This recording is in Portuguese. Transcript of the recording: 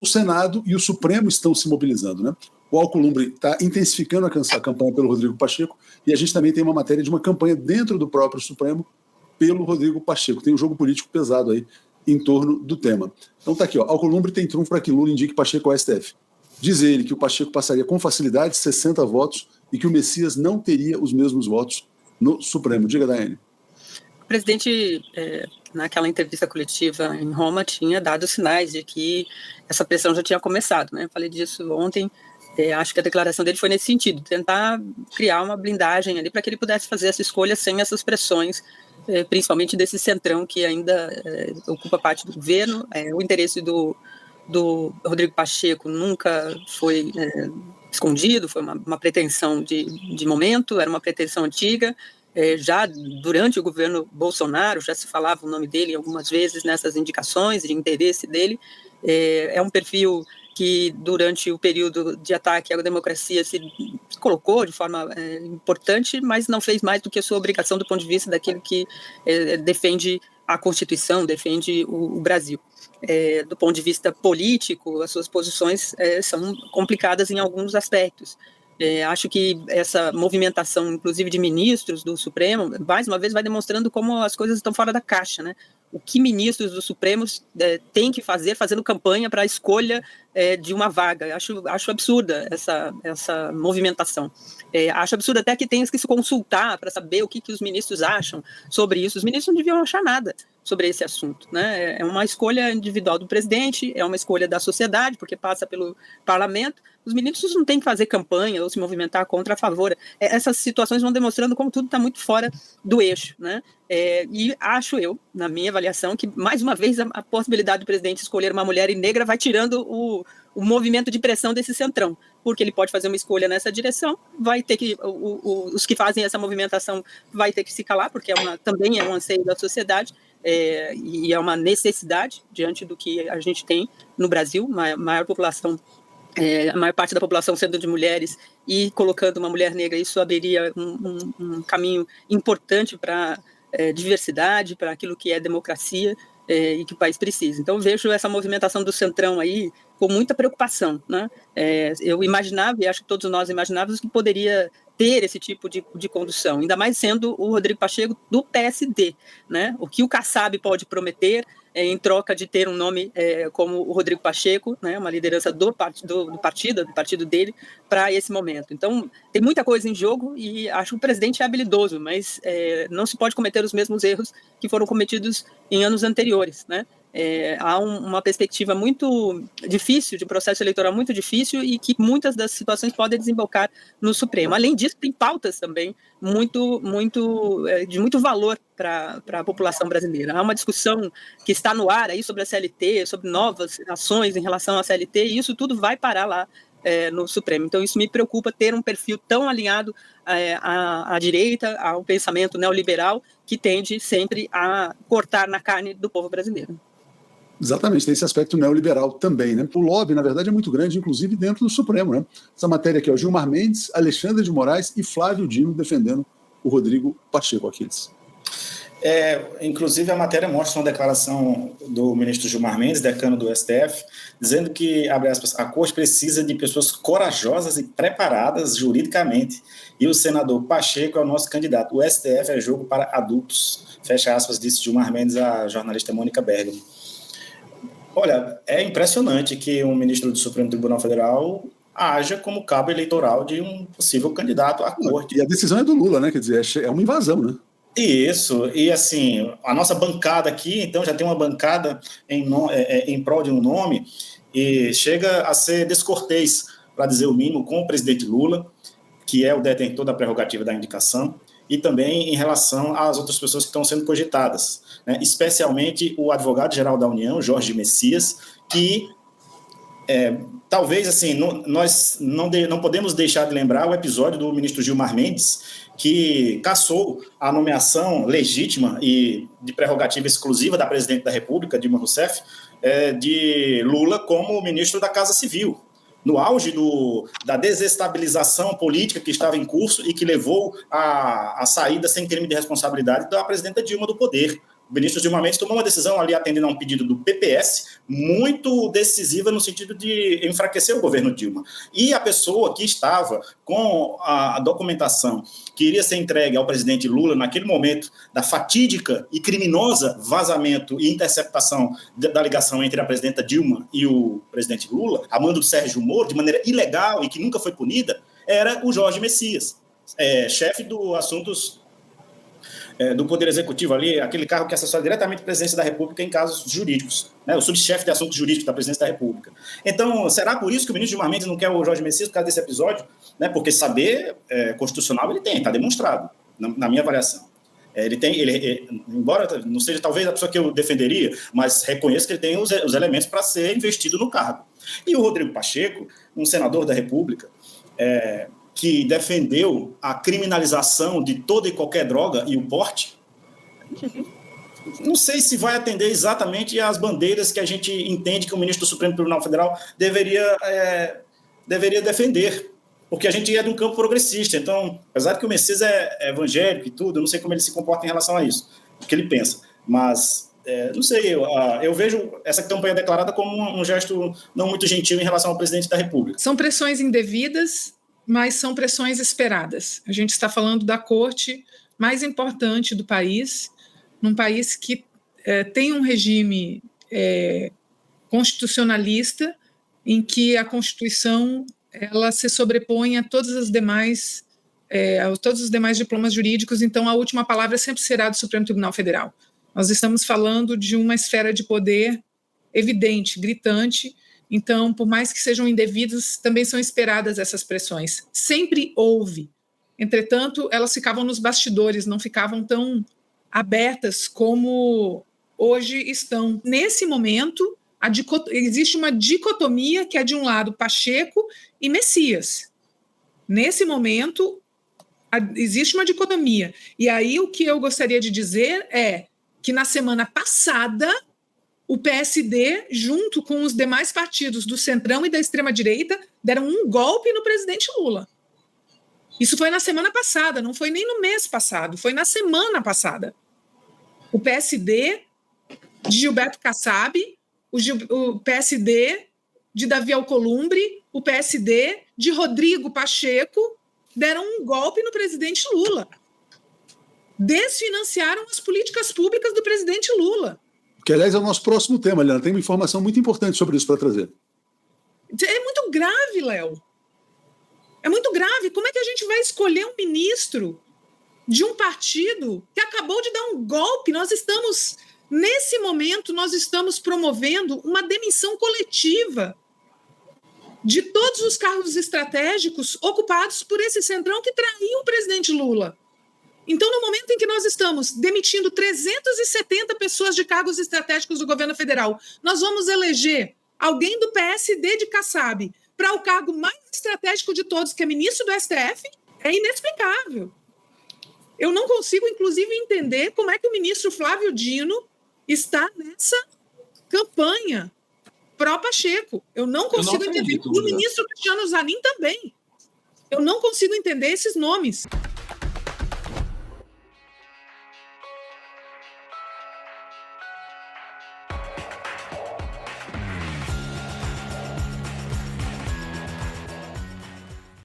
o Senado e o Supremo estão se mobilizando, né? O Alcolumbre está intensificando a campanha pelo Rodrigo Pacheco e a gente também tem uma matéria de uma campanha dentro do próprio Supremo pelo Rodrigo Pacheco. Tem um jogo político pesado aí em torno do tema. Então tá aqui, ó. Alcolumbre tem trunfo para que Lula indique Pacheco ao STF. Diz ele que o Pacheco passaria com facilidade 60 votos e que o Messias não teria os mesmos votos no Supremo. Diga, Daiane. O presidente, naquela entrevista coletiva em Roma, tinha dado sinais de que essa pressão já tinha começado, né? Eu falei disso ontem. Acho que a declaração dele foi nesse sentido, tentar criar uma blindagem ali para que ele pudesse fazer essa escolha sem essas pressões, principalmente desse centrão que ainda ocupa parte do governo. O interesse do Rodrigo Pacheco nunca foi escondido, foi uma pretensão de momento, era uma pretensão antiga. Já durante o governo Bolsonaro, já se falava o nome dele algumas vezes nessas indicações de interesse dele. É um perfil que durante o período de ataque à democracia se colocou de forma importante, mas não fez mais do que a sua obrigação do ponto de vista daquele que defende a Constituição, defende o Brasil. Do ponto de vista político, as suas posições são complicadas em alguns aspectos. Acho que essa movimentação, inclusive de ministros do Supremo, mais uma vez vai demonstrando como as coisas estão fora da caixa, né? O que ministros do Supremo têm que fazer, fazendo campanha para a escolha de uma vaga. Acho absurda essa movimentação. Acho absurdo até que tenha que se consultar para saber o que os ministros acham sobre isso. Os ministros não deviam achar nada sobre esse assunto, né? É uma escolha individual do presidente, é uma escolha da sociedade, porque passa pelo parlamento. Os ministros não têm que fazer campanha ou se movimentar contra a favor. Essas situações vão demonstrando como tudo está muito fora do eixo, né? E acho eu, na minha avaliação, que mais uma vez a possibilidade do presidente escolher uma mulher negra vai tirando o movimento de pressão desse centrão, porque ele pode fazer uma escolha nessa direção, vai ter que os que fazem essa movimentação vai ter que se calar, porque também é um anseio da sociedade. E é uma necessidade diante do que a gente tem no Brasil, maior população, a maior parte da população sendo de mulheres, e colocando uma mulher negra, isso abriria um caminho importante para diversidade, para aquilo que é democracia e que o país precisa. Então, vejo essa movimentação do centrão aí com muita preocupação, né? Eu imaginava, e acho que todos nós imaginávamos, que poderia ter esse tipo de condução, ainda mais sendo o Rodrigo Pacheco do PSD, né? O que o Kassab pode prometer em troca de ter um nome como o Rodrigo Pacheco, né? Uma liderança do partido dele, para esse momento. Então, tem muita coisa em jogo e acho que o presidente é habilidoso, mas não se pode cometer os mesmos erros que foram cometidos em anos anteriores, né? Há uma perspectiva muito difícil, de processo eleitoral muito difícil, e que muitas das situações podem desembocar no Supremo. Além disso, tem pautas também de muito valor para a população brasileira. Há uma discussão que está no ar aí sobre a CLT, sobre novas ações em relação à CLT, e isso tudo vai parar lá no Supremo. Então, isso me preocupa, ter um perfil tão alinhado à direita, ao pensamento neoliberal, que tende sempre a cortar na carne do povo brasileiro. Exatamente, tem esse aspecto neoliberal também, né? O lobby, na verdade, é muito grande, inclusive dentro do Supremo, né? Essa matéria aqui, ó, Gilmar Mendes, Alexandre de Moraes e Flávio Dino defendendo o Rodrigo Pacheco, Aquiles. Inclusive, a matéria mostra uma declaração do ministro Gilmar Mendes, decano do STF, dizendo que, abre aspas, a Corte precisa de pessoas corajosas e preparadas juridicamente, e o senador Pacheco é o nosso candidato. O STF é jogo para adultos, fecha aspas, disse Gilmar Mendes à jornalista Mônica Bergamo. Olha, é impressionante que um ministro do Supremo Tribunal Federal haja como cabo eleitoral de um possível candidato à corte. E a decisão é do Lula, né? Quer dizer, é uma invasão, né? Isso, e assim, a nossa bancada aqui, então, já tem uma bancada em prol de um nome, e chega a ser descortês, para dizer o mínimo, com o presidente Lula, que é o detentor da prerrogativa da indicação, e também em relação às outras pessoas que estão sendo cogitadas, né? Especialmente o advogado-geral da União, Jorge Messias, que talvez, assim, nós não podemos deixar de lembrar o episódio do ministro Gilmar Mendes, que cassou a nomeação legítima e de prerrogativa exclusiva da presidente da República, Dilma Rousseff, de Lula como ministro da Casa Civil, no auge da desestabilização política que estava em curso e que levou à saída sem crime de responsabilidade da presidenta Dilma do poder, O ministro Gilmar Mendes tomou uma decisão ali atendendo a um pedido do PPS muito decisiva no sentido de enfraquecer o governo Dilma. E a pessoa que estava com a documentação que iria ser entregue ao presidente Lula naquele momento da fatídica e criminosa vazamento e interceptação da ligação entre a presidenta Dilma e o presidente Lula, a mando do Sérgio Moro, de maneira ilegal e que nunca foi punida, era o Jorge Messias, chefe do assuntos do Poder Executivo ali, aquele cargo que assessora diretamente a presidência da República em casos jurídicos, né, o subchefe de assuntos jurídicos da presidência da República. Então, será por isso que o ministro Gilmar Mendes não quer o Jorge Messias por causa desse episódio? Né, porque saber constitucional ele tem, está demonstrado, na minha avaliação. Embora não seja talvez a pessoa que eu defenderia, mas reconheço que ele tem os elementos para ser investido no cargo. E o Rodrigo Pacheco, um senador da República, que defendeu a criminalização de toda e qualquer droga e o porte, não sei se vai atender exatamente às bandeiras que a gente entende que o ministro do Supremo Tribunal Federal deveria defender, porque a gente é de um campo progressista. Então, apesar de que o Messias é evangélico e tudo, eu não sei como ele se comporta em relação a isso, o que ele pensa, mas não sei, eu vejo essa campanha declarada como um gesto não muito gentil em relação ao presidente da República. São pressões indevidas, mas são pressões esperadas. A gente está falando da corte mais importante do país, num país que tem um regime constitucionalista, em que a Constituição ela se sobrepõe a todos os demais diplomas jurídicos, então a última palavra sempre será do Supremo Tribunal Federal. Nós estamos falando de uma esfera de poder evidente, gritante. Então, por mais que sejam indevidas, também são esperadas essas pressões. Sempre houve. Entretanto, elas ficavam nos bastidores, não ficavam tão abertas como hoje estão. Nesse momento, existe uma dicotomia que é, de um lado, Pacheco e Messias. Nesse momento, existe uma dicotomia. E aí, o que eu gostaria de dizer é que, na semana passada, o PSD, junto com os demais partidos do Centrão e da extrema-direita, deram um golpe no presidente Lula. Isso foi na semana passada, não foi nem no mês passado, foi na semana passada. O PSD de Gilberto Kassab, o PSD de Davi Alcolumbre, o PSD de Rodrigo Pacheco deram um golpe no presidente Lula. Desfinanciaram as políticas públicas do presidente Lula. Que, aliás, é o nosso próximo tema, Helena. Tem uma informação muito importante sobre isso para trazer. É muito grave, Léo. É muito grave. Como é que a gente vai escolher um ministro de um partido que acabou de dar um golpe? Nesse momento, nós estamos promovendo uma demissão coletiva de todos os cargos estratégicos ocupados por esse centrão que traiu o presidente Lula. Então, no momento em que nós estamos demitindo 370 pessoas de cargos estratégicos do governo federal, nós vamos eleger alguém do PSD de Kassab para o cargo mais estratégico de todos, que é ministro do STF? É inexplicável. Eu não consigo, inclusive, entender como é que o ministro Flávio Dino está nessa campanha pró-Pacheco. Eu não consigo entender. E o ministro Cristiano Zanin também. Eu não consigo entender esses nomes.